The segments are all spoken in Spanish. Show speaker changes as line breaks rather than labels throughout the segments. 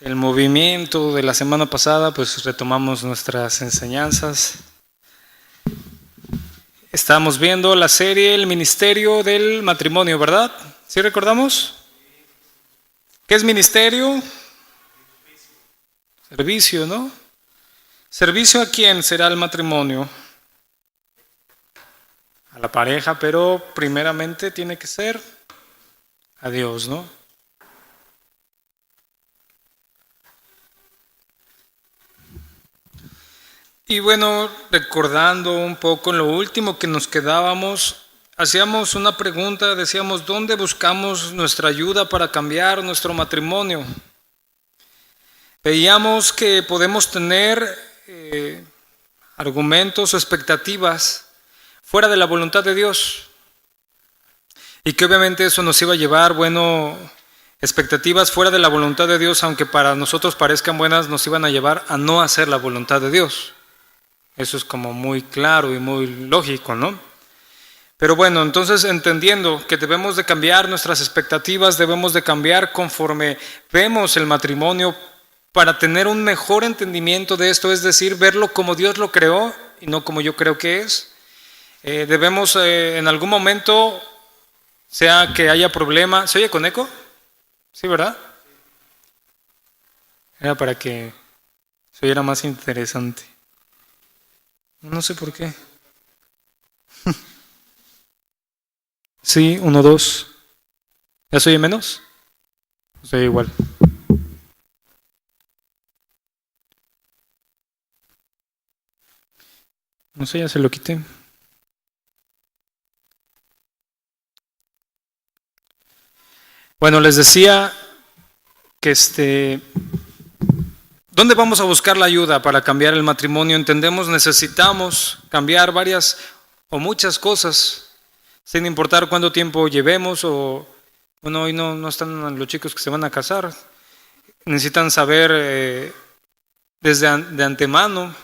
el movimiento de la semana pasada, pues retomamos nuestras enseñanzas. Estamos viendo la serie El Ministerio del Matrimonio, ¿verdad? ¿Sí recordamos? ¿Qué es ministerio? Servicio, ¿no? ¿Servicio a quién será el matrimonio? A la pareja, pero primeramente tiene que ser a Dios, ¿no? Y bueno, recordando un poco en lo último que nos quedábamos, hacíamos una pregunta, decíamos, ¿dónde buscamos nuestra ayuda para cambiar nuestro matrimonio? Veíamos que podemos tener argumentos o expectativas fuera de la voluntad de Dios y que obviamente eso nos iba a llevar, bueno, expectativas fuera de la voluntad de Dios, aunque para nosotros parezcan buenas, nos iban a llevar a no hacer la voluntad de Dios. Eso es como muy claro y muy lógico, ¿no? Pero bueno, entonces entendiendo que debemos de cambiar nuestras expectativas, debemos de cambiar conforme vemos el matrimonio para tener un mejor entendimiento de esto, es decir, verlo como Dios lo creó y no como yo creo que es. Debemos en algún momento, sea que haya problema, ¿se oye con eco? Sí, ¿verdad? Era para que se oyera más interesante. No sé por qué. Sí, 1, 2. ¿Ya se oye menos? Se oye igual. No sé, ya se lo quité. Bueno, les decía que ¿dónde vamos a buscar la ayuda para cambiar el matrimonio? Entendemos, necesitamos cambiar varias o muchas cosas, sin importar cuánto tiempo llevemos o, bueno, hoy no están los chicos que se van a casar. Necesitan saber de antemano,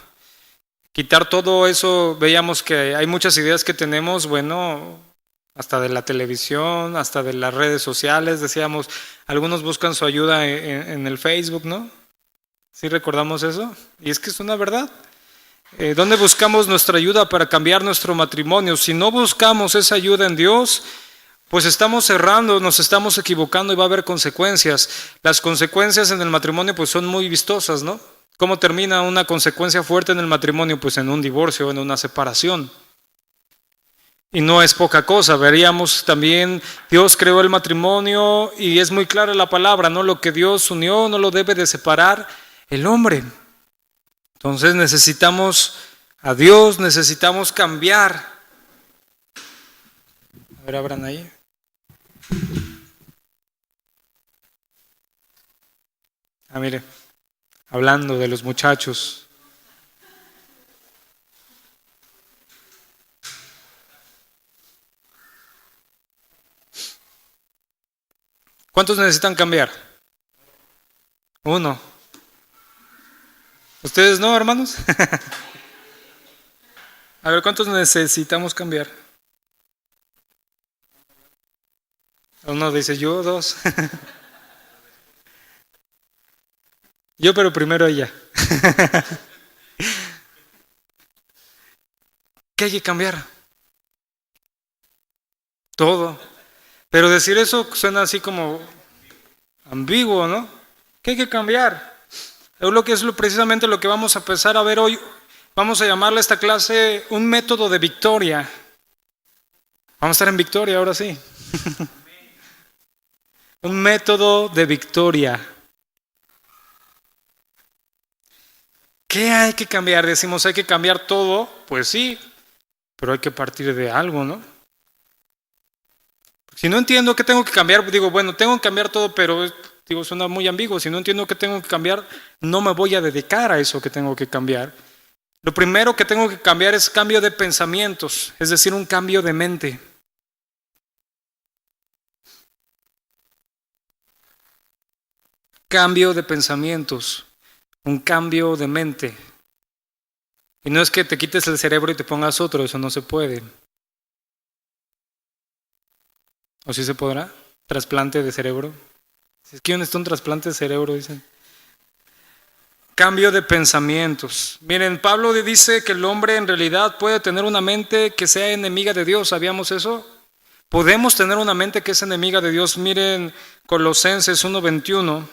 quitar todo eso. Veíamos que hay muchas ideas que tenemos, bueno, hasta de la televisión, hasta de las redes sociales. Decíamos, algunos buscan su ayuda en el Facebook, ¿no? ¿Sí recordamos eso? Y es que es una verdad. ¿Dónde buscamos nuestra ayuda para cambiar nuestro matrimonio? Si no buscamos esa ayuda en Dios, pues estamos errando, nos estamos equivocando y va a haber consecuencias. Las consecuencias en el matrimonio pues son muy vistosas, ¿no? ¿Cómo termina una consecuencia fuerte en el matrimonio? Pues en un divorcio, en una separación. Y no es poca cosa. Veríamos también, Dios creó el matrimonio y es muy clara la palabra, ¿no? Lo que Dios unió no lo debe de separar el hombre. Entonces necesitamos a Dios, necesitamos cambiar. A ver, abran ahí. Ah, mire, hablando de los muchachos. ¿Cuántos necesitan cambiar? Uno. ¿Ustedes no, hermanos? A ver, ¿cuántos necesitamos cambiar? Uno dice yo, dos. Yo, pero primero ella. ¿Qué hay que cambiar? Todo. Pero decir eso suena así como ambiguo, ¿no? ¿Qué hay que cambiar? Es precisamente lo que vamos a empezar a ver hoy. Vamos a llamarle a esta clase un método de victoria. Vamos a estar en victoria ahora sí. Un método de victoria. ¿Qué hay que cambiar? Decimos, hay que cambiar todo. Pues sí, pero hay que partir de algo, ¿no? Si no entiendo qué tengo que cambiar, digo, bueno, tengo que cambiar todo, pero digo, suena muy ambiguo. Si no entiendo qué tengo que cambiar, no me voy a dedicar a eso que tengo que cambiar. Lo primero que tengo que cambiar es cambio de pensamientos, es decir, un cambio de mente. Cambio de pensamientos, un cambio de mente. Y no es que te quites el cerebro y te pongas otro, eso no se puede. ¿O sí se podrá? ¿Trasplante de cerebro? Es que ¿dónde está un trasplante de cerebro? Dicen. Cambio de pensamientos. Miren, Pablo dice que el hombre en realidad puede tener una mente que sea enemiga de Dios. ¿Sabíamos eso? Podemos tener una mente que es enemiga de Dios. Miren Colosenses 1:21.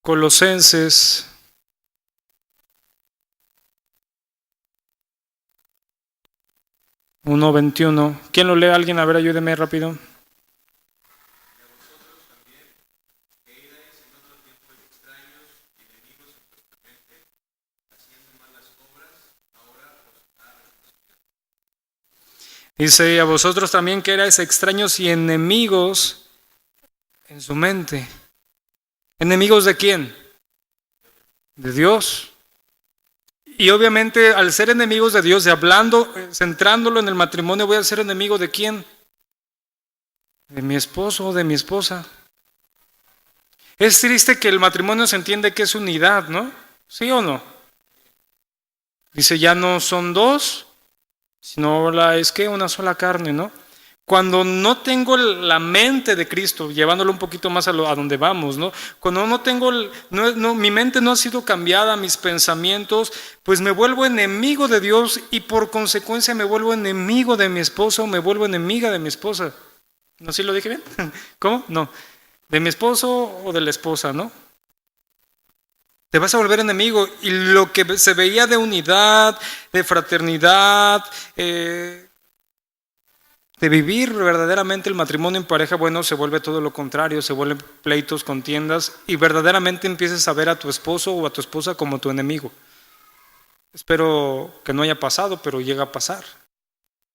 Colosenses 1:21. ¿Quién lo lee? Alguien, a ver, ayúdeme rápido. Dice, a vosotros también que erais extraños y enemigos en su mente. ¿Enemigos de quién? De Dios. Y obviamente al ser enemigos de Dios, y hablando, centrándolo en el matrimonio, voy a ser enemigo de quién? De mi esposo o de mi esposa. Es triste que el matrimonio se entiende que es unidad, ¿no? ¿Sí o no? Dice, ya no son dos, sino ahora es que una sola carne, ¿no? Cuando no tengo la mente de Cristo, llevándolo un poquito más a donde vamos, ¿no? Cuando no tengo, mi mente no ha sido cambiada, mis pensamientos, pues me vuelvo enemigo de Dios y por consecuencia me vuelvo enemigo de mi esposo o me vuelvo enemiga de mi esposa. ¿No sé si lo dije bien? ¿Cómo? No. De mi esposo o de la esposa, ¿no? Te vas a volver enemigo y lo que se veía de unidad, de fraternidad, de vivir verdaderamente el matrimonio en pareja, bueno, se vuelve todo lo contrario, se vuelven pleitos, contiendas y verdaderamente empiezas a ver a tu esposo o a tu esposa como tu enemigo. Espero que no haya pasado, pero llega a pasar.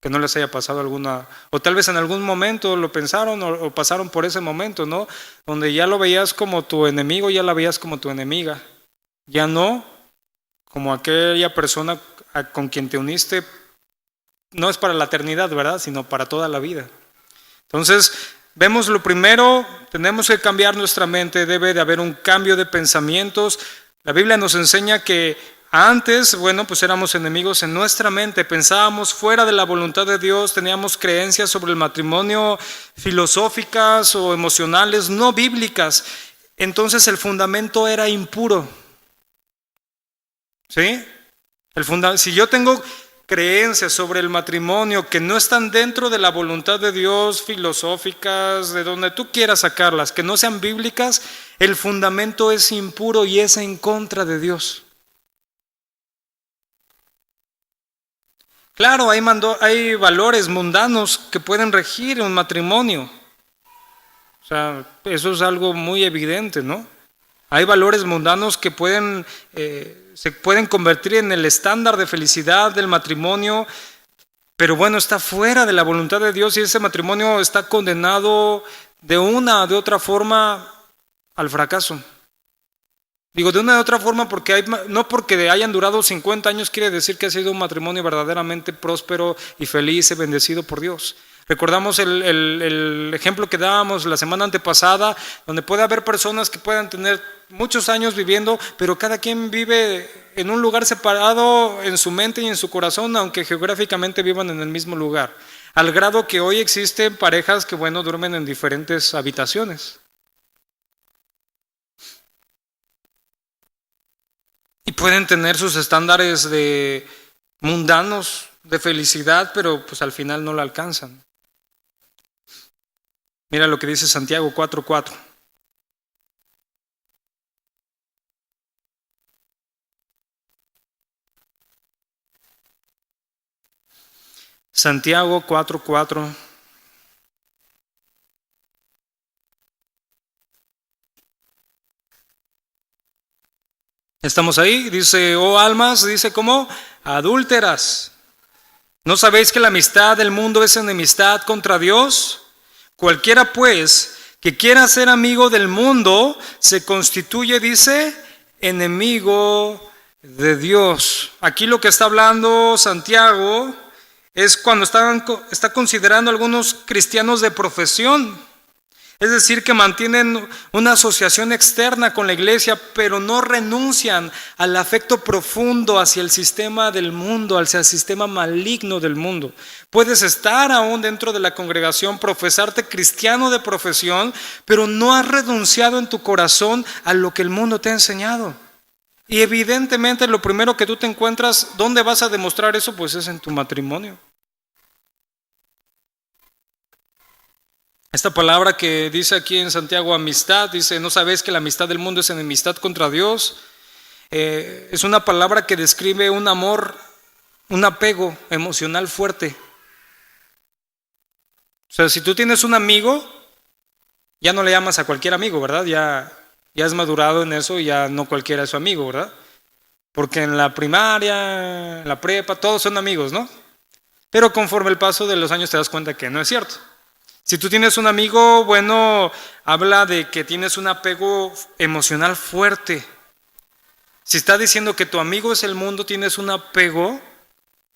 Que no les haya pasado alguna, o tal vez en algún momento lo pensaron o pasaron por ese momento, ¿no? Donde ya lo veías como tu enemigo, ya la veías como tu enemiga. Ya no como aquella persona con quien te uniste. No es para la eternidad, ¿verdad? Sino para toda la vida. Entonces, vemos lo primero, tenemos que cambiar nuestra mente, debe de haber un cambio de pensamientos. La Biblia nos enseña que antes, bueno, pues éramos enemigos en nuestra mente, pensábamos fuera de la voluntad de Dios, teníamos creencias sobre el matrimonio filosóficas o emocionales, no bíblicas. Entonces el fundamento era impuro. ¿Sí? Si yo tengo creencias sobre el matrimonio que no están dentro de la voluntad de Dios, filosóficas, de donde tú quieras sacarlas, que no sean bíblicas, el fundamento es impuro y es en contra de Dios. Claro, hay valores mundanos que pueden regir un matrimonio. O sea, eso es algo muy evidente, ¿no? Hay valores mundanos que se pueden convertir en el estándar de felicidad del matrimonio, pero bueno, está fuera de la voluntad de Dios y ese matrimonio está condenado de una o de otra forma al fracaso. Digo, de una u otra forma, porque no porque hayan durado 50 años quiere decir que ha sido un matrimonio verdaderamente próspero y feliz y bendecido por Dios. Recordamos el ejemplo que dábamos la semana antepasada, donde puede haber personas que puedan tener muchos años viviendo, pero cada quien vive en un lugar separado en su mente y en su corazón, aunque geográficamente vivan en el mismo lugar. Al grado que hoy existen parejas que, bueno, duermen en diferentes habitaciones. Y pueden tener sus estándares mundanos de felicidad, pero pues al final no la alcanzan. Mira lo que dice Santiago 4:4. Santiago 4:4. Estamos ahí, dice, oh almas, dice ¿cómo? Adúlteras. ¿No sabéis que la amistad del mundo es enemistad contra Dios? Cualquiera pues que quiera ser amigo del mundo se constituye, dice, enemigo de Dios. Aquí lo que está hablando Santiago es cuando está considerando a algunos cristianos de profesión. Es decir, que mantienen una asociación externa con la iglesia, pero no renuncian al afecto profundo hacia el sistema del mundo, hacia el sistema maligno del mundo. Puedes estar aún dentro de la congregación, profesarte cristiano de profesión, pero no has renunciado en tu corazón a lo que el mundo te ha enseñado. Y evidentemente lo primero que tú te encuentras, ¿dónde vas a demostrar eso? Pues es en tu matrimonio. Esta palabra que dice aquí en Santiago, amistad, dice, ¿no sabéis que la amistad del mundo es enemistad contra Dios? Es una palabra que describe un amor, un apego emocional fuerte. O sea, si tú tienes un amigo, ya no le llamas a cualquier amigo, ¿verdad? Ya has madurado en eso y ya no cualquiera es su amigo, ¿verdad? Porque en la primaria, en la prepa, todos son amigos, ¿no? Pero conforme el paso de los años te das cuenta que no es cierto. Si tú tienes un amigo, bueno, habla de que tienes un apego emocional fuerte. Si está diciendo que tu amigo es el mundo, tienes un apego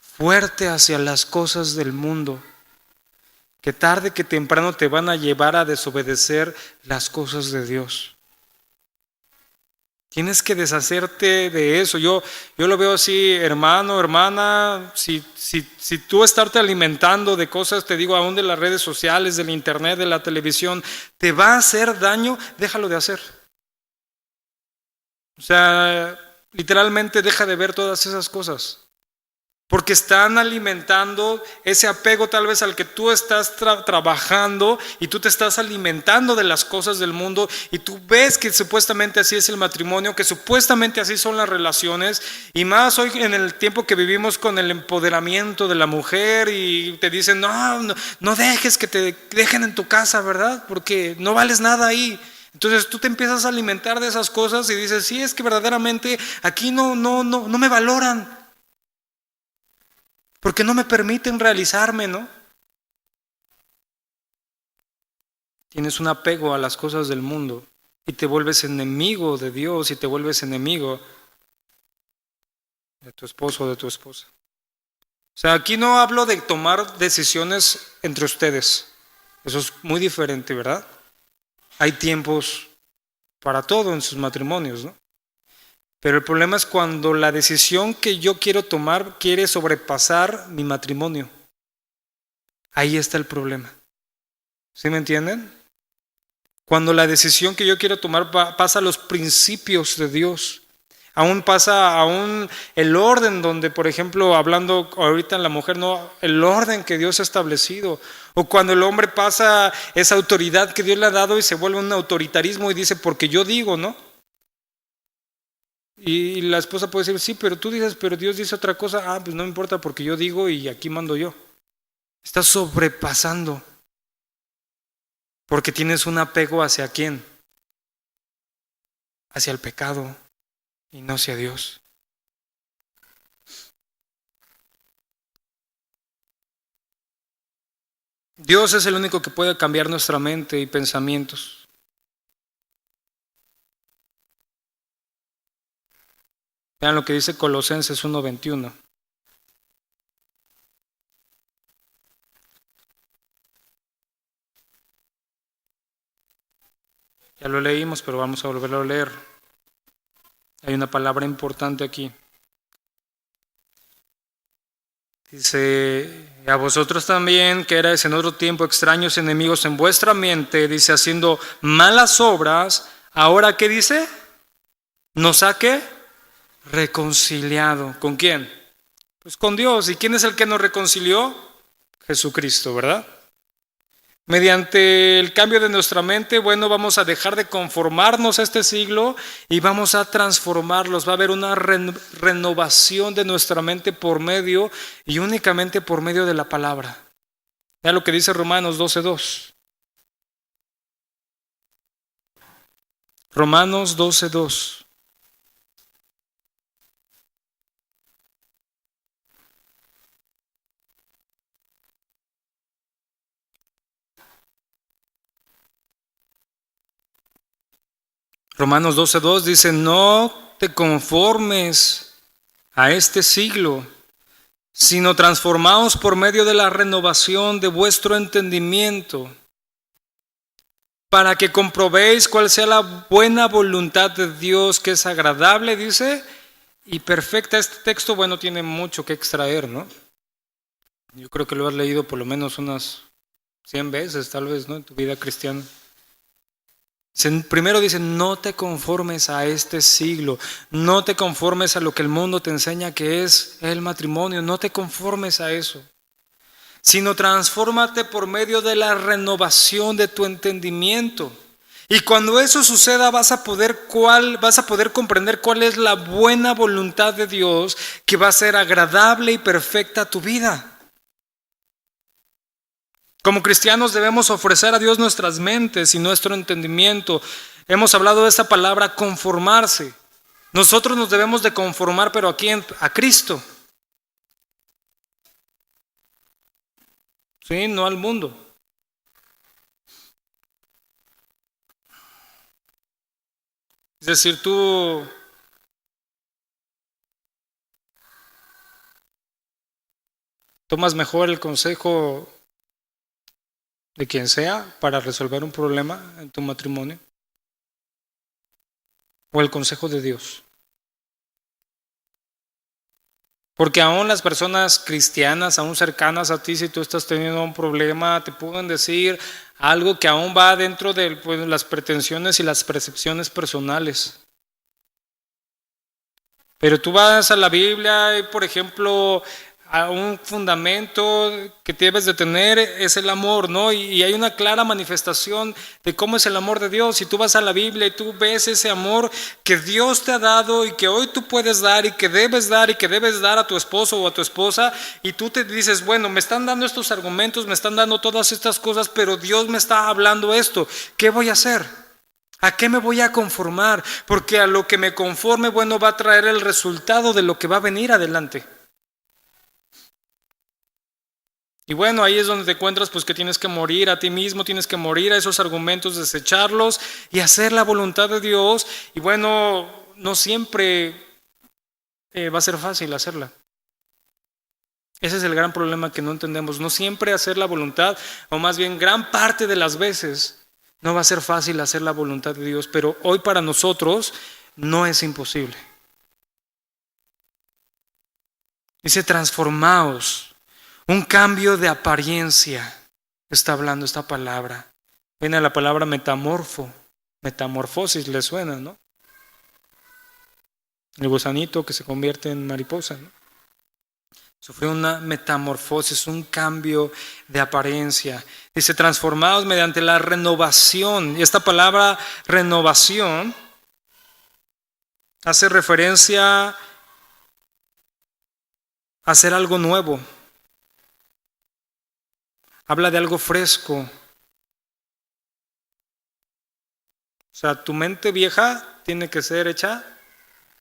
fuerte hacia las cosas del mundo, que tarde que temprano te van a llevar a desobedecer las cosas de Dios. Tienes que deshacerte de eso. Yo lo veo así, hermano, hermana, si tú estarte alimentando de cosas, te digo, aún de las redes sociales, del internet, de la televisión, te va a hacer daño, déjalo de hacer. O sea, literalmente deja de ver todas esas cosas. Porque están alimentando ese apego tal vez al que tú estás trabajando y tú te estás alimentando de las cosas del mundo y tú ves que supuestamente así es el matrimonio, que supuestamente así son las relaciones, y más hoy en el tiempo que vivimos con el empoderamiento de la mujer y te dicen no dejes que te dejen en tu casa, ¿verdad? Porque no vales nada ahí. Entonces tú te empiezas a alimentar de esas cosas y dices, sí, es que verdaderamente aquí no me valoran. Porque no me permiten realizarme, ¿no? Tienes un apego a las cosas del mundo y te vuelves enemigo de Dios y te vuelves enemigo de tu esposo o de tu esposa. O sea, aquí no hablo de tomar decisiones entre ustedes. Eso es muy diferente, ¿verdad? Hay tiempos para todo en sus matrimonios, ¿no? Pero el problema es cuando la decisión que yo quiero tomar quiere sobrepasar mi matrimonio. Ahí está el problema. ¿Sí me entienden? Cuando la decisión que yo quiero tomar pasa a los principios de Dios. Aún pasa el orden donde, por ejemplo, hablando ahorita en la mujer, no, el orden que Dios ha establecido. O cuando el hombre pasa esa autoridad que Dios le ha dado y se vuelve un autoritarismo y dice, porque yo digo, ¿no? Y la esposa puede decir, sí, pero tú dices, pero Dios dice otra cosa. Pues no me importa porque yo digo y aquí mando yo. Estás sobrepasando. Porque tienes un apego hacia quién? Hacia el pecado y no hacia Dios. Dios es el único que puede cambiar nuestra mente y pensamientos. Vean lo que dice Colosenses 1:21. Ya lo leímos, pero vamos a volverlo a leer. Hay una palabra importante aquí. Dice, a vosotros también, que erais en otro tiempo extraños enemigos en vuestra mente, dice, haciendo malas obras, ahora ¿qué dice? ¿Nos ha qué? Reconciliado. ¿Con quién? Pues con Dios. ¿Y quién es el que nos reconcilió? Jesucristo, ¿verdad? Mediante el cambio de nuestra mente, bueno, vamos a dejar de conformarnos a este siglo y vamos a transformarlos. Va a haber una renovación de nuestra mente por medio y únicamente por medio de la palabra. Vean lo que dice Romanos 12:2. Romanos 12:2. Romanos 12:2 dice, no te conformes a este siglo, sino transformaos por medio de la renovación de vuestro entendimiento, para que comprobéis cuál sea la buena voluntad de Dios, que es agradable, dice, y perfecta. Este texto, bueno, tiene mucho que extraer, ¿no? Yo creo que lo has leído por lo menos unas 100 veces, tal vez, ¿no? En tu vida cristiana. Primero dice, no te conformes a este siglo, no te conformes a lo que el mundo te enseña que es el matrimonio, no te conformes a eso, sino transfórmate por medio de la renovación de tu entendimiento. Y cuando eso suceda vas a poder comprender cuál es la buena voluntad de Dios que va a ser agradable y perfecta a tu vida. Como cristianos debemos ofrecer a Dios nuestras mentes y nuestro entendimiento. Hemos hablado de esta palabra conformarse. Nosotros nos debemos de conformar, pero ¿a quién? A Cristo. Sí, no al mundo. Es decir, tú tomas mejor el consejo de quien sea para resolver un problema en tu matrimonio, o el consejo de Dios. Porque aún las personas cristianas, aún cercanas a ti, si tú estás teniendo un problema, te pueden decir algo que aún va dentro de las pretensiones y las percepciones personales. Pero tú vas a la Biblia y, por ejemplo, a un fundamento que debes de tener es el amor, ¿no? Y hay una clara manifestación de cómo es el amor de Dios. Si tú vas a la Biblia y tú ves ese amor que Dios te ha dado y que hoy tú puedes dar y que debes dar a tu esposo o a tu esposa, y tú te dices, bueno, me están dando estos argumentos, me están dando todas estas cosas, pero Dios me está hablando esto, ¿qué voy a hacer? ¿A qué me voy a conformar? Porque a lo que me conforme, bueno, va a traer el resultado de lo que va a venir adelante. Y bueno, ahí es donde te encuentras pues que tienes que morir a ti mismo, tienes que morir a esos argumentos, desecharlos y hacer la voluntad de Dios. Y bueno, no siempre va a ser fácil hacerla. Ese es el gran problema que no entendemos. No siempre hacer la voluntad, o más bien gran parte de las veces, no va a ser fácil hacer la voluntad de Dios, pero hoy para nosotros no es imposible. Dice, transformaos. Un cambio de apariencia está hablando esta palabra. Viene la palabra metamorfosis, le suena, ¿no? El gusanito que se convierte en mariposa, ¿no? Sufrió una metamorfosis, un cambio de apariencia. Dice, transformados mediante la renovación. Y esta palabra renovación hace referencia a hacer algo nuevo. Habla de algo fresco. O sea, tu mente vieja tiene que ser hecha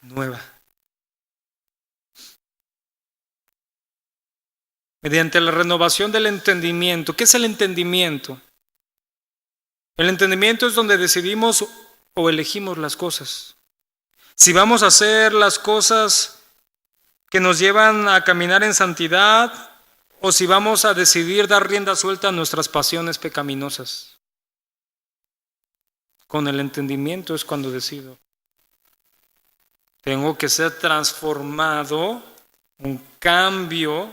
nueva. Mediante la renovación del entendimiento. ¿Qué es el entendimiento? El entendimiento es donde decidimos o elegimos las cosas. Si vamos a hacer las cosas que nos llevan a caminar en santidad, o si vamos a decidir dar rienda suelta a nuestras pasiones pecaminosas. Con el entendimiento es cuando decido. Tengo que ser transformado, un cambio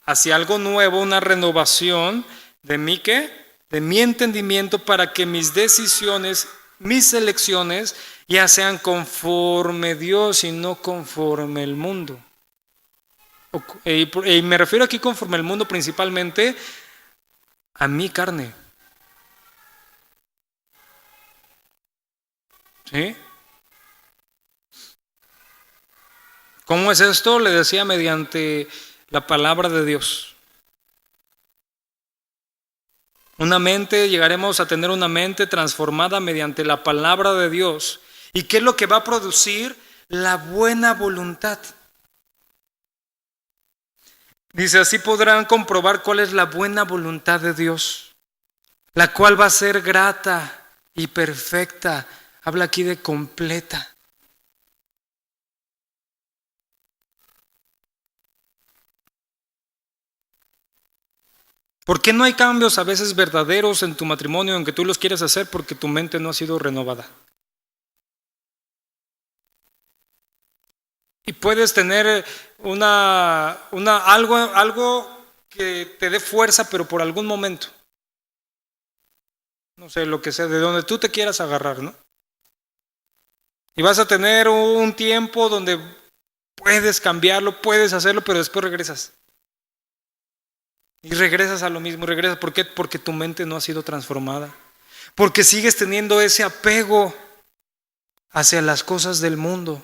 hacia algo nuevo, una renovación de mi ¿qué? De mi entendimiento, para que mis decisiones, mis elecciones ya sean conforme Dios y no conforme el mundo. Y me refiero aquí conforme al mundo principalmente a mi carne. ¿Sí? ¿Cómo es esto? Le decía, mediante la palabra de Dios. Llegaremos a tener una mente transformada mediante la palabra de Dios. ¿Y qué es lo que va a producir? La buena voluntad. Dice, así podrán comprobar cuál es la buena voluntad de Dios, la cual va a ser grata y perfecta. Habla aquí de completa. ¿Por qué no hay cambios a veces verdaderos en tu matrimonio, aunque tú los quieres hacer? Porque tu mente no ha sido renovada. Y puedes tener algo que te dé fuerza, pero por algún momento. No sé, lo que sea, de donde tú te quieras agarrar, ¿no? Y vas a tener un tiempo donde puedes cambiarlo, puedes hacerlo, pero después regresas. Y regresas a lo mismo, regresas. ¿Por qué? Porque tu mente no ha sido transformada. Porque sigues teniendo ese apego hacia las cosas del mundo,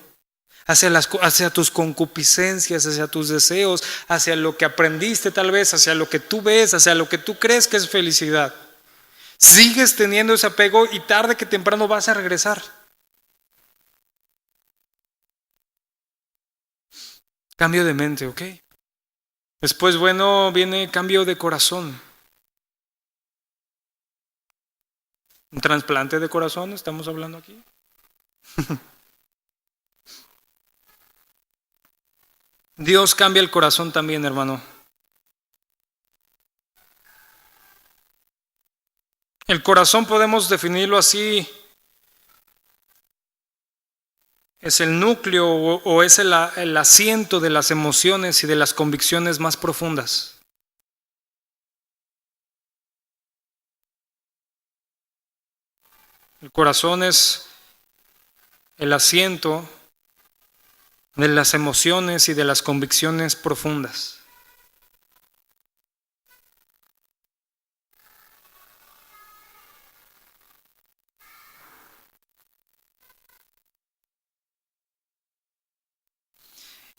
hacia tus concupiscencias, hacia tus deseos, hacia lo que aprendiste tal vez, hacia lo que tú ves, hacia lo que tú crees que es felicidad. Sigues teniendo ese apego y tarde que temprano vas a regresar. Cambio de mente, ¿ok? Después, bueno, viene cambio de corazón. Un trasplante de corazón, estamos hablando aquí. Dios cambia el corazón también, hermano. El corazón podemos definirlo así. Es el núcleo o es el asiento de las emociones y de las convicciones más profundas. El corazón es el asiento de las emociones y de las convicciones profundas.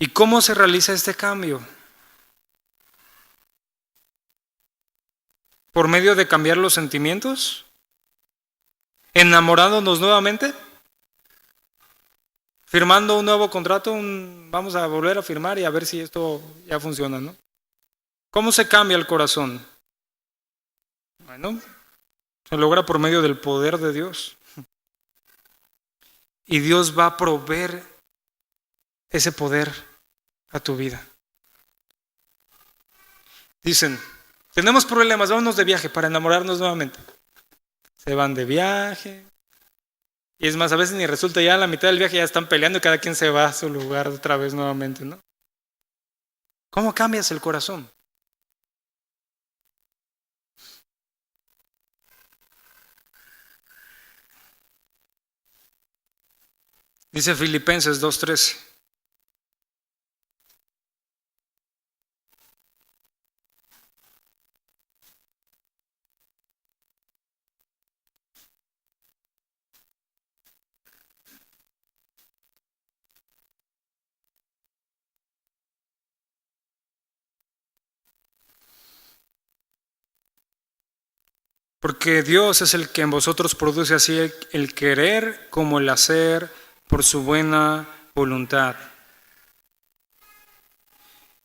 ¿Y cómo se realiza este cambio? ¿Por medio de cambiar los sentimientos? ¿Enamorándonos nuevamente? ¿Firmando un nuevo contrato? Vamos a volver a firmar y a ver si esto ya funciona, ¿no? ¿Cómo se cambia el corazón? Bueno, se logra por medio del poder de Dios. Y Dios va a proveer ese poder a tu vida. Dicen, tenemos problemas, vámonos de viaje para enamorarnos nuevamente. Se van de viaje. Y es más, a veces ni resulta, ya a la mitad del viaje ya están peleando y cada quien se va a su lugar otra vez nuevamente, ¿no? ¿Cómo cambias el corazón? Dice Filipenses 2:13. Porque Dios es el que en vosotros produce así el querer como el hacer por su buena voluntad.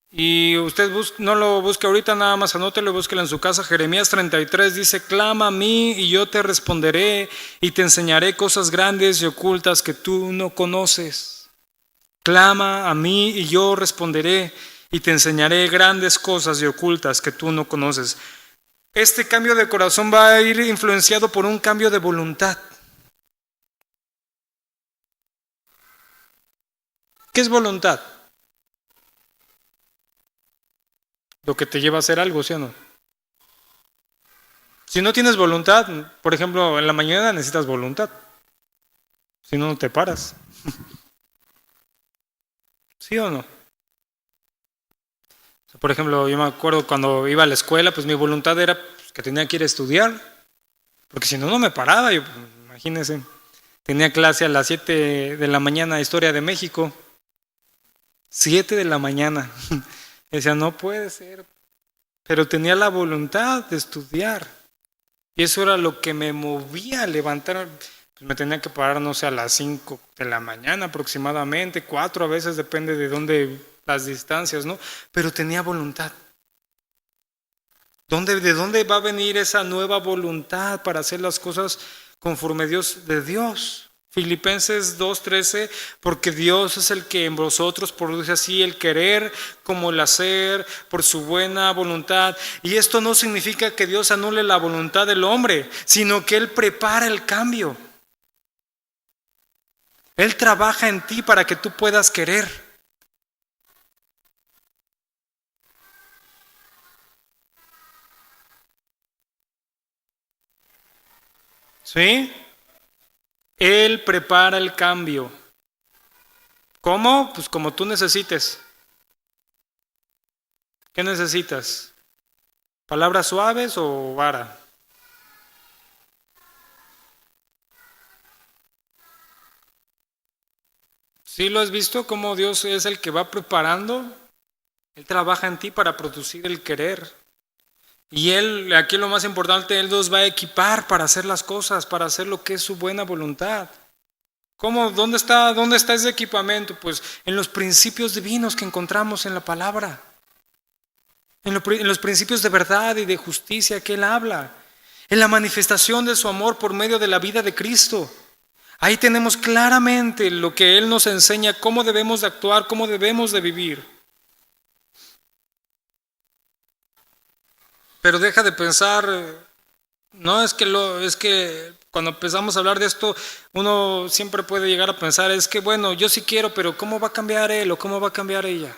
Y usted no lo busque ahorita, nada más anótelo y búsquelo en su casa. Jeremías 33 dice, clama a mí y yo te responderé y te enseñaré cosas grandes y ocultas que tú no conoces. Clama a mí y yo responderé y te enseñaré grandes cosas y ocultas que tú no conoces. Este cambio de corazón va a ir influenciado por un cambio de voluntad. ¿Qué es voluntad? Lo que te lleva a hacer algo, ¿sí o no? Si no tienes voluntad, por ejemplo, en la mañana necesitas voluntad. Si no, no te paras. ¿Sí o no? Por ejemplo, yo me acuerdo cuando iba a la escuela, pues mi voluntad era que tenía que ir a estudiar, porque si no, no me paraba. Yo, pues, imagínense, tenía clase a las 7 de la mañana, Historia de México. 7 de la mañana. Decía, no puede ser. Pero tenía la voluntad de estudiar. Y eso era lo que me movía a levantar. Pues me tenía que parar, no sé, a las 5 de la mañana aproximadamente, 4 a veces, depende de dónde, las distancias, ¿no? Pero tenía voluntad. ¿De dónde va a venir esa nueva voluntad para hacer las cosas conforme de Dios? Filipenses 2:13, porque Dios es el que en vosotros produce así el querer como el hacer por su buena voluntad. Y esto no significa que Dios anule la voluntad del hombre, sino que Él prepara el cambio. Él trabaja en ti para que tú puedas querer. ¿Sí? Él prepara el cambio. ¿Cómo? Pues como tú necesites. ¿Qué necesitas? ¿Palabras suaves o vara? ¿Sí lo has visto cómo Dios es el que va preparando? Él trabaja en ti para producir el querer. Y Él, aquí lo más importante, Él nos va a equipar para hacer las cosas, para hacer lo que es su buena voluntad. ¿Cómo? Dónde está ese equipamiento? Pues en los principios divinos que encontramos en la palabra. En los principios de verdad y de justicia que Él habla. En la manifestación de su amor por medio de la vida de Cristo. Ahí tenemos claramente lo que Él nos enseña, cómo debemos de actuar, cómo debemos de vivir. Pero deja de pensar, no es que cuando empezamos a hablar de esto, uno siempre puede llegar a pensar, es que bueno, yo sí quiero, pero ¿cómo va a cambiar él o cómo va a cambiar ella?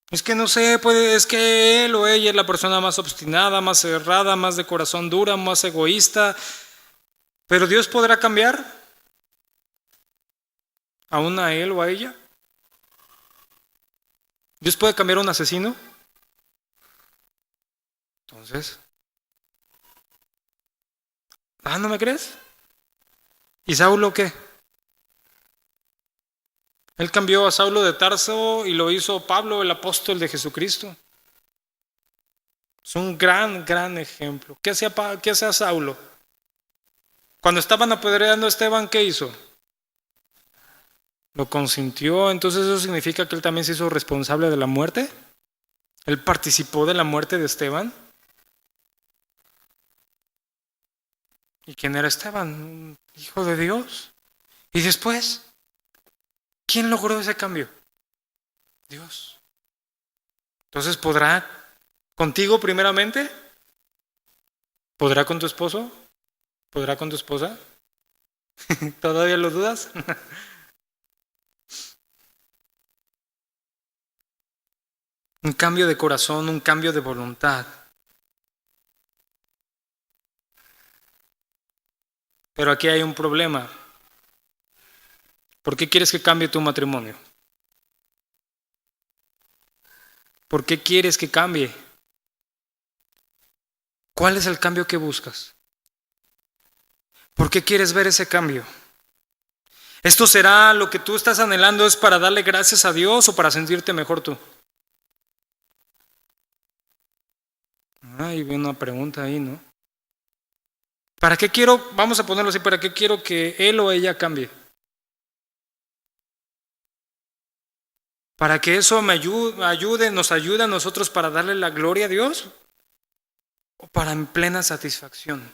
Es que no sé, es que él o ella es la persona más obstinada, más cerrada, más de corazón dura, más egoísta. Pero Dios podrá cambiar aún a él o a ella. Dios puede cambiar a un asesino. Entonces, ¿no me crees? ¿Y Saulo qué? Él cambió a Saulo de Tarso y lo hizo Pablo, el apóstol de Jesucristo. Es un gran ejemplo. ¿Qué hacía Saulo? Cuando estaban apedreando a Esteban, ¿qué hizo? Lo consintió. Entonces eso significa que él también se hizo responsable de la muerte. Él participó de la muerte de Esteban. ¿Y quién era Esteban? Un hijo de Dios. Y después, ¿quién logró ese cambio? Dios. Entonces, ¿podrá contigo primeramente? ¿Podrá con tu esposo? ¿Podrá con tu esposa? ¿Todavía lo dudas? Un cambio de corazón, un cambio de voluntad. Pero aquí hay un problema. ¿Por qué quieres que cambie tu matrimonio? ¿Por qué quieres que cambie? ¿Cuál es el cambio que buscas? ¿Por qué quieres ver ese cambio? ¿Esto será lo que tú estás anhelando es para darle gracias a Dios o para sentirte mejor tú? Hay una pregunta ahí, ¿no? ¿Para qué quiero, vamos a ponerlo así, para qué quiero que él o ella cambie? ¿Para que eso nos ayude a nosotros para darle la gloria a Dios? ¿O para en plena satisfacción?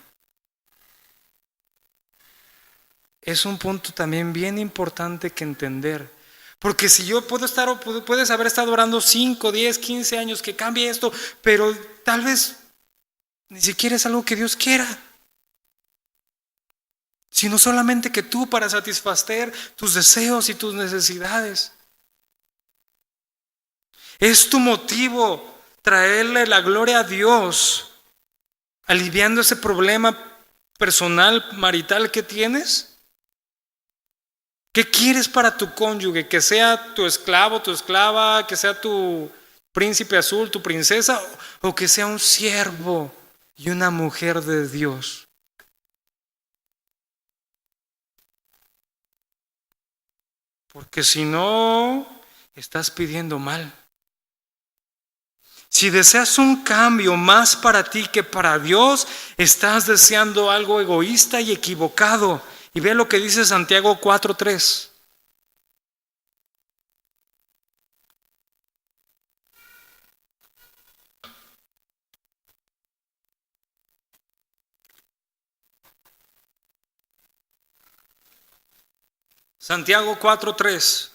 Es un punto también bien importante que entender. Porque si yo puedes haber estado orando 5, 10, 15 años que cambie esto, pero tal vez ni siquiera es algo que Dios quiera, sino solamente que tú para satisfacer tus deseos y tus necesidades. Es tu motivo traerle la gloria a Dios, aliviando ese problema personal, marital que tienes. ¿Qué quieres para tu cónyuge? ¿Que sea tu esclavo, tu esclava? ¿Que sea tu príncipe azul, tu princesa? ¿O que sea un siervo y una mujer de Dios? Porque si no, estás pidiendo mal. Si deseas un cambio más para ti que para Dios, estás deseando algo egoísta y equivocado. Y ve lo que dice Santiago 4:3. Santiago 4:3.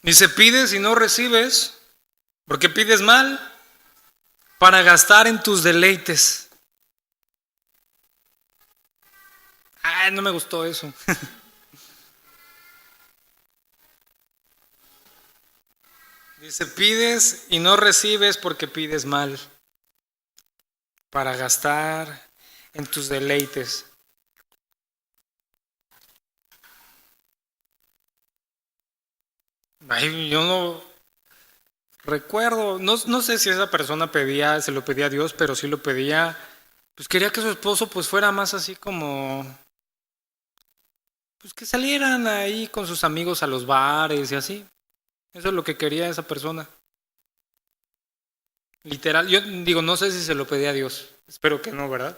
Dice, pides y no recibes, porque pides mal, para gastar en tus deleites. Ay, no me gustó eso. Dice, pides y no recibes porque pides mal, para gastar en tus deleites. Ay, yo no recuerdo, no sé si esa persona pedía, se lo pedía a Dios, pero sí lo pedía, pues quería que su esposo pues fuera más así como, pues que salieran ahí con sus amigos a los bares y así. Eso es lo que quería esa persona. Literal, yo digo, no sé si se lo pedía a Dios, espero que no, ¿verdad?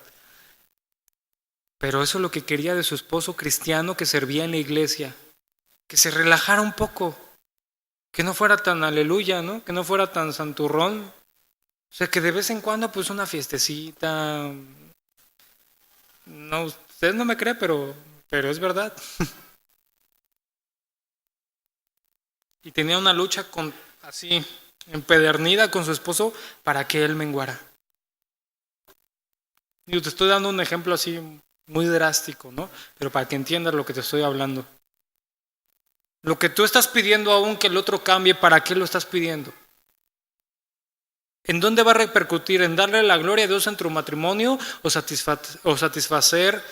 Pero eso es lo que quería de su esposo cristiano que servía en la iglesia, que se relajara un poco, que no fuera tan aleluya, ¿no? Que no fuera tan santurrón. O sea, que de vez en cuando pues una fiestecita. No, usted no me cree, pero es verdad. Y tenía una lucha con así empedernida con su esposo para que él menguara. Y te estoy dando un ejemplo así muy drástico, ¿no? Pero para que entiendas lo que te estoy hablando. Lo que tú estás pidiendo aún que el otro cambie, ¿para qué lo estás pidiendo? ¿En dónde va a repercutir? ¿En darle la gloria a Dios en tu matrimonio o satisfacer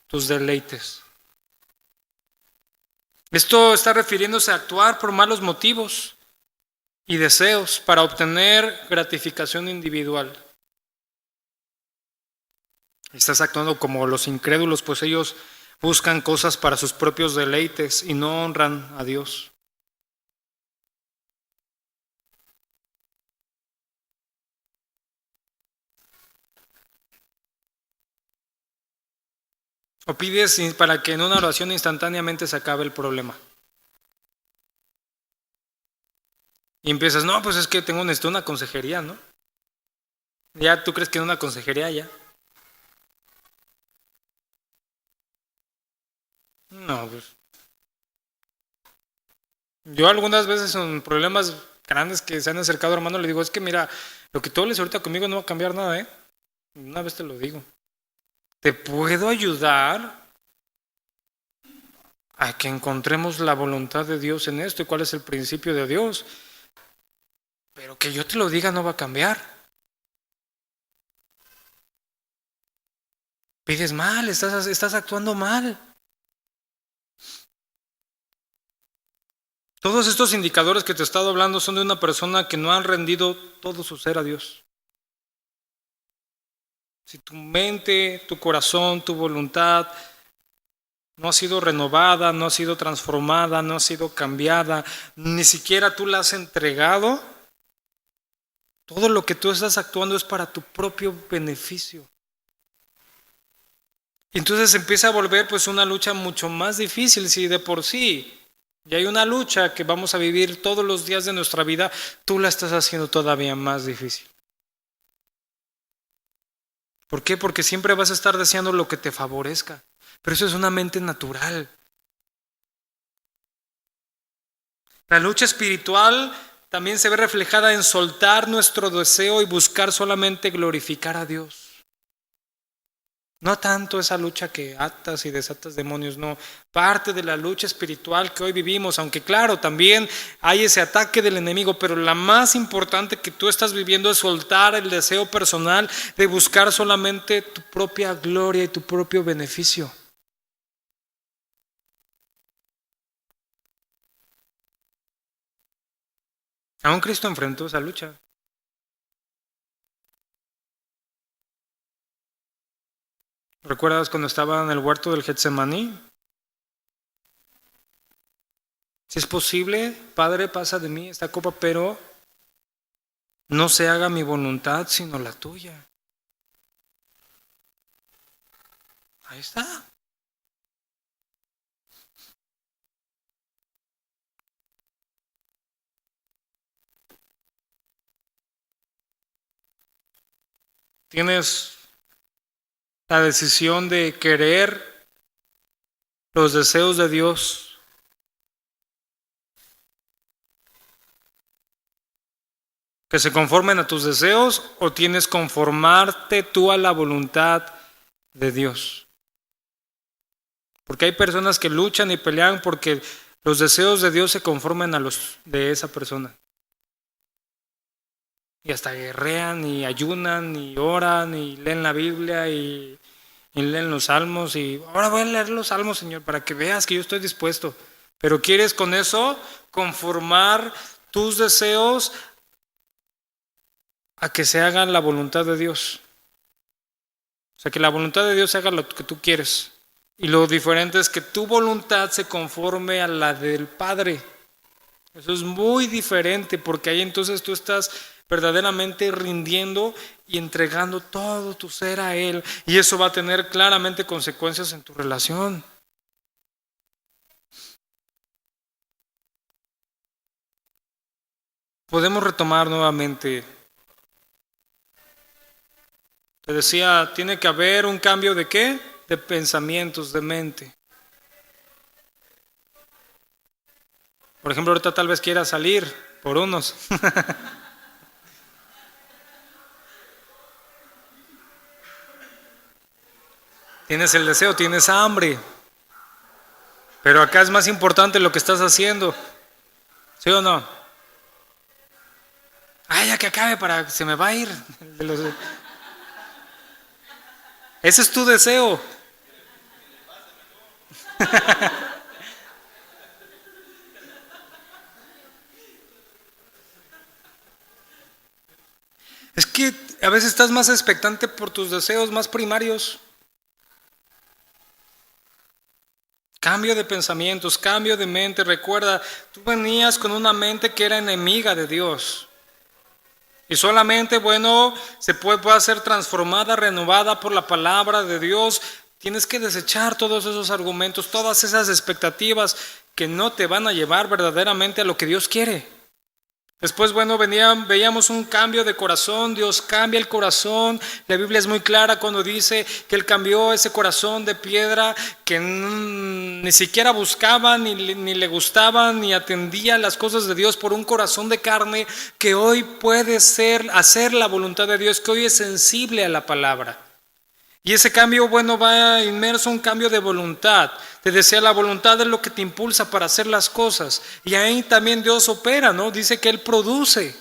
tus deleites? Esto está refiriéndose a actuar por malos motivos y deseos para obtener gratificación individual. Estás actuando como los incrédulos, pues ellos buscan cosas para sus propios deleites y no honran a Dios. O pides para que en una oración instantáneamente se acabe el problema. Y empiezas, no, pues es que necesito una consejería, ¿no? Ya tú crees que en una consejería ya. No, pues. Yo algunas veces son problemas grandes que se han acercado, hermano, le digo, es que mira, lo que tú hables ahorita conmigo no va a cambiar nada, ¿eh? Una vez te lo digo. Te puedo ayudar a que encontremos la voluntad de Dios en esto y cuál es el principio de Dios. Pero que yo te lo diga no va a cambiar. Pides mal, estás actuando mal. Todos estos indicadores que te he estado hablando son de una persona que no ha rendido todo su ser a Dios. Si tu mente, tu corazón, tu voluntad no ha sido renovada, no ha sido transformada, no ha sido cambiada, ni siquiera tú la has entregado, todo lo que tú estás actuando es para tu propio beneficio. Y entonces empieza a volver pues una lucha mucho más difícil si de por sí ya hay una lucha que vamos a vivir todos los días de nuestra vida, tú la estás haciendo todavía más difícil. ¿Por qué? Porque siempre vas a estar deseando lo que te favorezca. Pero eso es una mente natural. La lucha espiritual también se ve reflejada en soltar nuestro deseo y buscar solamente glorificar a Dios. No tanto esa lucha que atas y desatas demonios, no. Parte de la lucha espiritual que hoy vivimos, aunque claro, también hay ese ataque del enemigo, pero la más importante que tú estás viviendo es soltar el deseo personal de buscar solamente tu propia gloria y tu propio beneficio. Aún Cristo enfrentó esa lucha. ¿Recuerdas cuando estaba en el huerto del Getsemaní? Si es posible, Padre, pasa de mí esta copa, pero no se haga mi voluntad sino la tuya. Ahí está. Tienes la decisión de querer los deseos de Dios. Que se conformen a tus deseos, o tienes que conformarte tú a la voluntad de Dios. Porque hay personas que luchan y pelean porque los deseos de Dios se conformen a los de esa persona. Y hasta guerrean y ayunan y oran y leen la Biblia y leen los salmos. Y ahora voy a leer los salmos, Señor, para que veas que yo estoy dispuesto. Pero ¿quieres con eso conformar tus deseos a que se haga la voluntad de Dios? O sea, que la voluntad de Dios se haga lo que tú quieres. Y lo diferente es que tu voluntad se conforme a la del Padre. Eso es muy diferente, porque ahí entonces tú estás verdaderamente rindiendo y entregando todo tu ser a Él. Y eso va a tener claramente consecuencias en tu relación. Podemos retomar nuevamente. Te decía, tiene que haber un cambio ¿de qué? De pensamientos, de mente. Por ejemplo, ahorita tal vez quieras salir por unos. Tienes el deseo, tienes hambre. Pero acá es más importante lo que estás haciendo. ¿Sí o no? Ay, ya que acabe para se me va a ir. Ese es tu deseo. Es que a veces estás más expectante por tus deseos más primarios. Cambio de pensamientos, cambio de mente. Recuerda, tú venías con una mente que era enemiga de Dios. Y solamente, se puede ser transformada, renovada por la palabra de Dios. Tienes que desechar todos esos argumentos, todas esas expectativas que no te van a llevar verdaderamente a lo que Dios quiere. Después, veíamos un cambio de corazón. Dios cambia el corazón. La Biblia es muy clara cuando dice que Él cambió ese corazón de piedra que ni siquiera buscaba, ni le gustaba, ni atendía las cosas de Dios, por un corazón de carne que hoy puede hacer la voluntad de Dios, que hoy es sensible a la palabra. Y ese cambio, va inmerso en un cambio de voluntad. Te decía, la voluntad es lo que te impulsa para hacer las cosas. Y ahí también Dios opera, ¿no? Dice que Él produce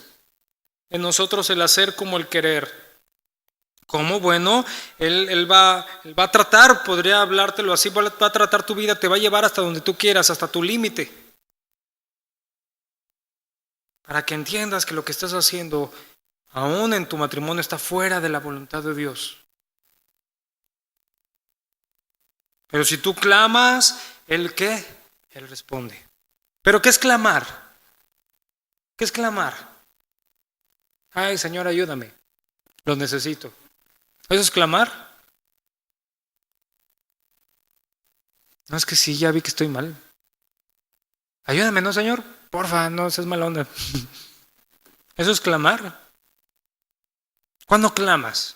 en nosotros el hacer como el querer. ¿Cómo? Él va a tratar, podría hablártelo así, va a tratar tu vida, te va a llevar hasta donde tú quieras, hasta tu límite. Para que entiendas que lo que estás haciendo, aún en tu matrimonio, está fuera de la voluntad de Dios. Pero si tú clamas, ¿Él qué? Él responde. ¿Pero qué es clamar? ¿Qué es clamar? Ay, Señor, ayúdame. Lo necesito. ¿Eso es clamar? No, es que sí, ya vi que estoy mal. Ayúdame, ¿no, Señor? Porfa, no seas mala onda. ¿Eso es clamar? ¿Cuándo clamas?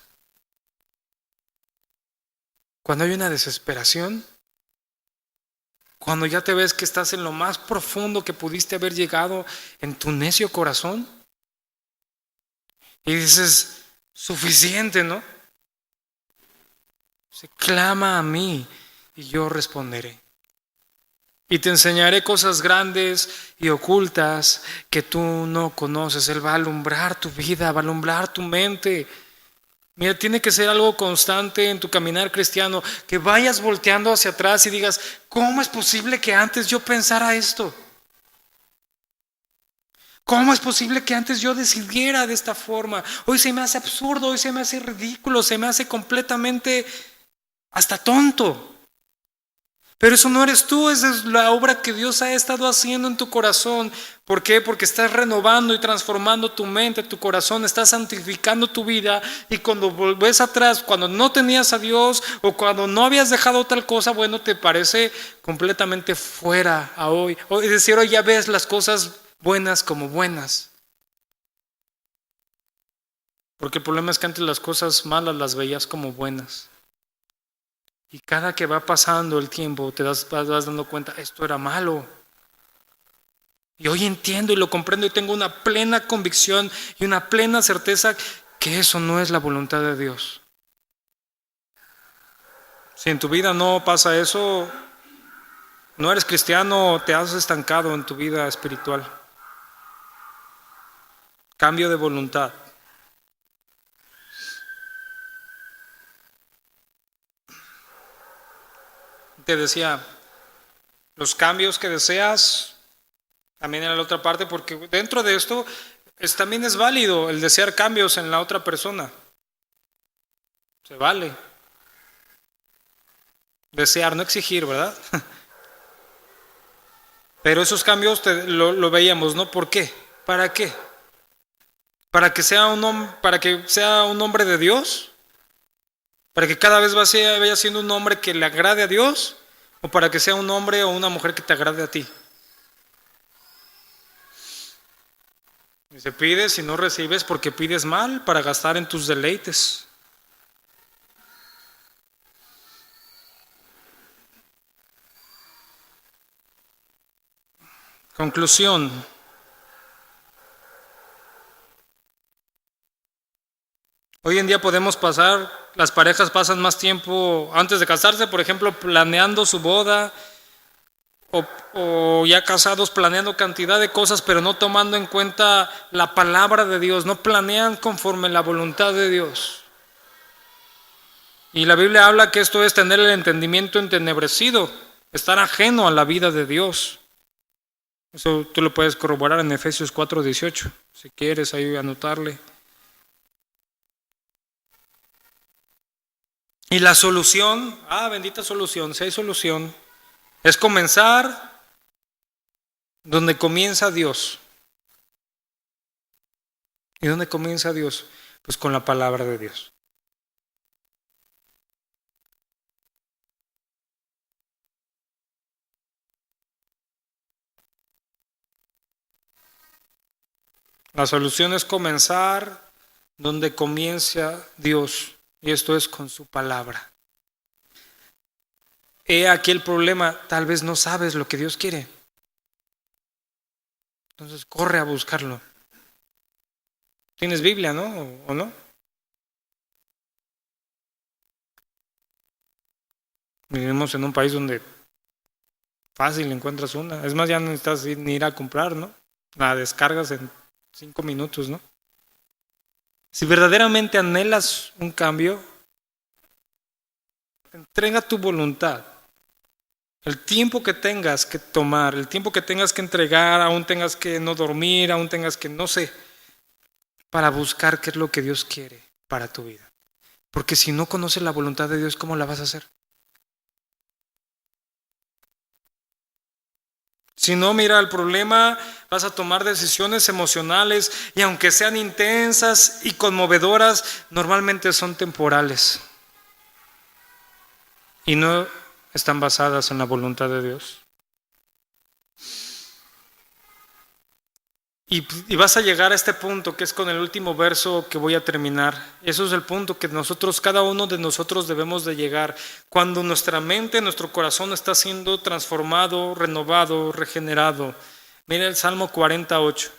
Cuando hay una desesperación, cuando ya te ves que estás en lo más profundo que pudiste haber llegado en tu necio corazón, y dices, suficiente, ¿no? Se clama a mí y yo responderé. Y te enseñaré cosas grandes y ocultas que tú no conoces. Él va a alumbrar tu vida, va a alumbrar tu mente. Mira, tiene que ser algo constante en tu caminar cristiano, que vayas volteando hacia atrás y digas, ¿cómo es posible que antes yo pensara esto? ¿Cómo es posible que antes yo decidiera de esta forma? Hoy se me hace absurdo, hoy se me hace ridículo, se me hace completamente hasta tonto. Pero eso no eres tú, esa es la obra que Dios ha estado haciendo en tu corazón. ¿Por qué? Porque estás renovando y transformando tu mente, tu corazón, estás santificando tu vida. Y cuando volvés atrás, cuando no tenías a Dios o cuando no habías dejado tal cosa, te parece completamente fuera a hoy. Es decir, hoy ya ves las cosas buenas como buenas. Porque el problema es que antes las cosas malas las veías como buenas. Y cada que va pasando el tiempo te vas dando cuenta, esto era malo. Y hoy entiendo y lo comprendo y tengo una plena convicción y una plena certeza que eso no es la voluntad de Dios. Si en tu vida no pasa eso, no eres cristiano, te has estancado en tu vida espiritual. Cambio de voluntad. Te decía, los cambios que deseas, también en la otra parte, porque dentro de esto también es válido el desear cambios en la otra persona. Se vale. Desear, no exigir, ¿verdad? Pero esos cambios lo veíamos, ¿no? ¿Por qué? ¿Para qué? ¿Para que sea un hombre de Dios? ¿Para que cada vez vaya siendo un hombre que le agrade a Dios? ¿O para que sea un hombre o una mujer que te agrade a ti? Y se pides y no recibes porque pides mal para gastar en tus deleites. Conclusión. Hoy en día las parejas pasan más tiempo antes de casarse, por ejemplo, planeando su boda, o ya casados planeando cantidad de cosas, pero no tomando en cuenta la palabra de Dios, no planean conforme la voluntad de Dios. Y la Biblia habla que esto es tener el entendimiento entenebrecido, estar ajeno a la vida de Dios. Eso tú lo puedes corroborar en Efesios 4:18, si quieres ahí anotarle. Y la solución, bendita solución, si hay solución, es comenzar donde comienza Dios. ¿Y dónde comienza Dios? Pues con la palabra de Dios. La solución es comenzar donde comienza Dios, y esto es con su palabra. He aquí el problema, tal vez no sabes lo que Dios quiere. Entonces corre a buscarlo. ¿Tienes Biblia, no? ¿O no? Vivimos en un país donde fácil encuentras una. Es más, ya no necesitas ni ir a comprar, ¿no? La descargas en 5 minutos, ¿no? Si verdaderamente anhelas un cambio, entrega tu voluntad. El tiempo que tengas que tomar, el tiempo que tengas que entregar, aún tengas que no dormir, aún tengas que no sé, para buscar qué es lo que Dios quiere para tu vida. Porque si no conoces la voluntad de Dios, ¿cómo la vas a hacer? Si no, mira, el problema, vas a tomar decisiones emocionales y aunque sean intensas y conmovedoras, normalmente son temporales y no están basadas en la voluntad de Dios. Y vas a llegar a este punto que es con el último verso que voy a terminar. Eso es el punto que cada uno de nosotros debemos de llegar. Cuando nuestra mente, nuestro corazón está siendo transformado, renovado, regenerado. Mira el Salmo 48.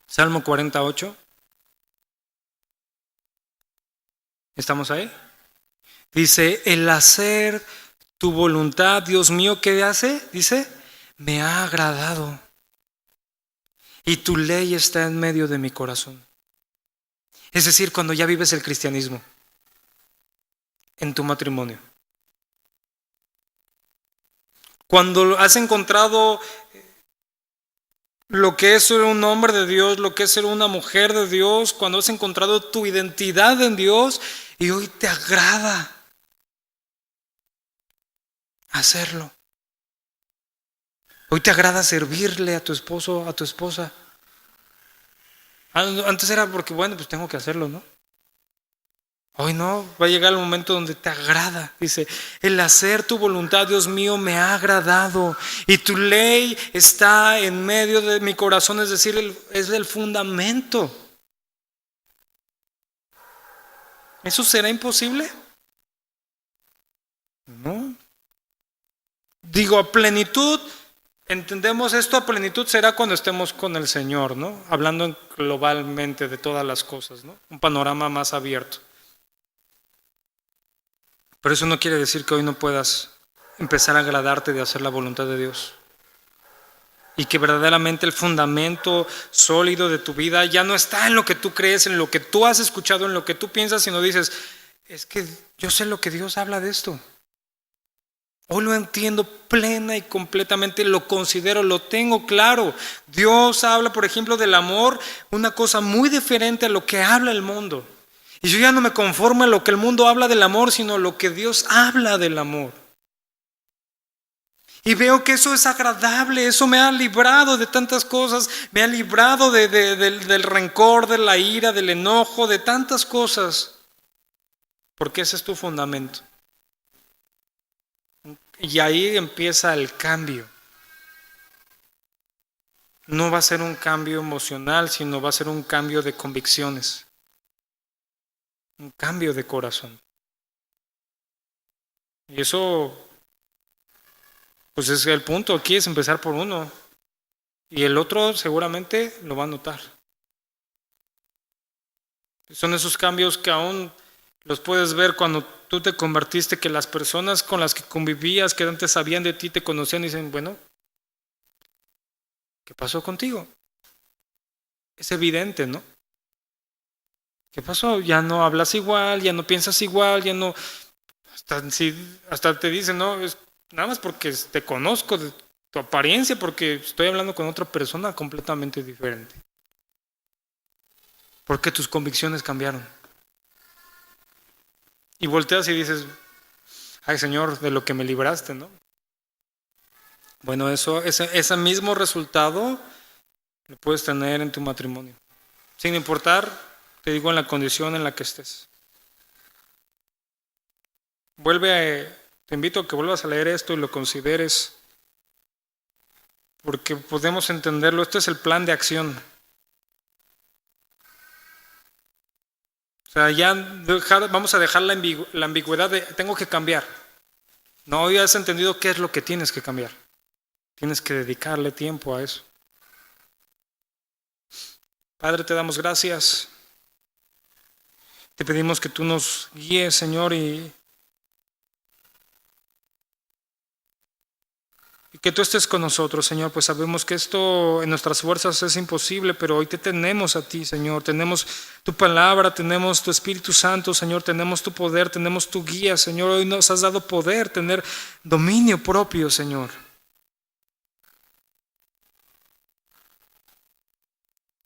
Salmo 48. ¿Estamos ahí? Dice, el hacer tu voluntad, Dios mío, ¿qué hace? Dice, me ha agradado. Y tu ley está en medio de mi corazón. Es decir, cuando ya vives el cristianismo en tu matrimonio. Cuando has encontrado lo que es ser un hombre de Dios, lo que es ser una mujer de Dios, cuando has encontrado tu identidad en Dios y hoy te agrada hacerlo. Hoy te agrada servirle a tu esposo, a tu esposa. Antes era porque, bueno, pues tengo que hacerlo, ¿no? Hoy no, va a llegar el momento donde te agrada. Dice, el hacer tu voluntad, Dios mío, me ha agradado. Y tu ley está en medio de mi corazón, es decir, es el fundamento. ¿Eso será imposible? No. Digo, a plenitud, entendemos esto, a plenitud será cuando estemos con el Señor, ¿no? Hablando globalmente de todas las cosas, ¿no? Un panorama más abierto. Pero eso no quiere decir que hoy no puedas empezar a agradarte de hacer la voluntad de Dios. Y que verdaderamente el fundamento sólido de tu vida ya no está en lo que tú crees, en lo que tú has escuchado, en lo que tú piensas, sino dices, es que yo sé lo que Dios habla de esto. Hoy lo entiendo plena y completamente, lo considero, lo tengo claro. Dios habla, por ejemplo, del amor, una cosa muy diferente a lo que habla el mundo. Y yo ya no me conformo a lo que el mundo habla del amor, sino a lo que Dios habla del amor. Y veo que eso es agradable, eso me ha librado de tantas cosas, me ha librado del rencor, de la ira, del enojo, de tantas cosas. Porque ese es tu fundamento. Y ahí empieza el cambio. No va a ser un cambio emocional, sino va a ser un cambio de convicciones. Un cambio de corazón. Y eso, pues es el punto aquí, es empezar por uno. Y el otro seguramente lo va a notar. Son esos cambios que aún los puedes ver cuando tú te convertiste, que las personas con las que convivías, que antes sabían de ti, te conocían y dicen, bueno, ¿qué pasó contigo? Es evidente, ¿no? ¿Qué pasó? Ya no hablas igual, ya no piensas igual, ya no... Hasta te dicen, no, es nada más porque te conozco de tu apariencia, porque estoy hablando con otra persona completamente diferente. Porque tus convicciones cambiaron. Y volteas y dices, ay Señor, de lo que me libraste, ¿no? Bueno, ese mismo resultado lo puedes tener en tu matrimonio. Sin importar, te digo, en la condición en la que estés. Te invito a que vuelvas a leer esto y lo consideres, porque podemos entenderlo. Este es el plan de acción. O sea, vamos a dejar la ambigüedad de tengo que cambiar. No, ya has entendido qué es lo que tienes que cambiar. Tienes que dedicarle tiempo a eso. Padre, te damos gracias. Te pedimos que tú nos guíes, Señor, y que tú estés con nosotros, Señor, pues sabemos que esto en nuestras fuerzas es imposible, pero hoy te tenemos a ti, Señor. Tenemos tu palabra, tenemos tu Espíritu Santo, Señor, tenemos tu poder, tenemos tu guía, Señor. Hoy nos has dado poder, tener dominio propio, Señor.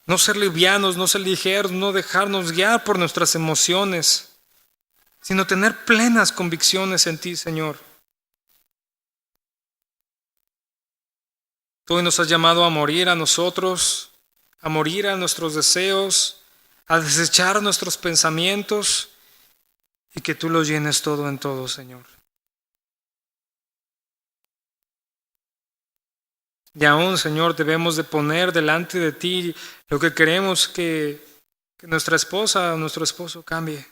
No ser livianos, no ser ligeros, no dejarnos guiar por nuestras emociones, sino tener plenas convicciones en ti, Señor. Tú hoy nos has llamado a morir a nosotros, a morir a nuestros deseos, a desechar nuestros pensamientos y que tú los llenes todo en todo, Señor. Y aún, Señor, debemos de poner delante de ti lo que queremos que nuestra esposa o nuestro esposo cambie.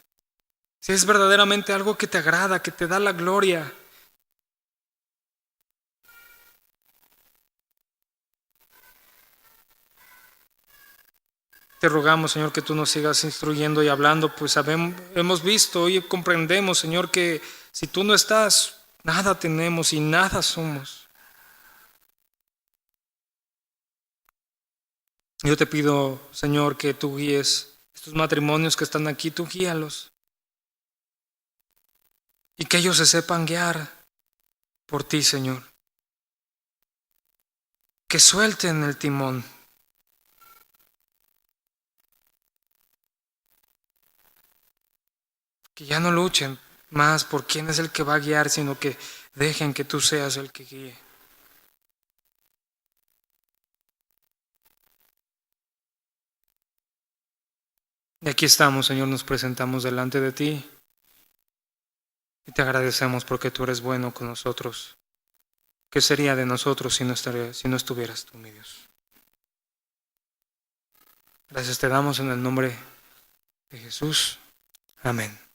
Si es verdaderamente algo que te agrada, que te da la gloria. Te rogamos, Señor, que tú nos sigas instruyendo y hablando, pues hemos visto y comprendemos, Señor, que si tú no estás, nada tenemos y nada somos. Yo te pido, Señor, que tú guíes estos matrimonios que están aquí, tú guíalos. Y que ellos se sepan guiar por ti, Señor. Que suelten el timón. Que ya no luchen más por quién es el que va a guiar, sino que dejen que tú seas el que guíe. Y aquí estamos, Señor, nos presentamos delante de ti y te agradecemos porque tú eres bueno con nosotros. ¿Qué sería de nosotros si no estuvieras tú, mi Dios? Gracias te damos en el nombre de Jesús. Amén.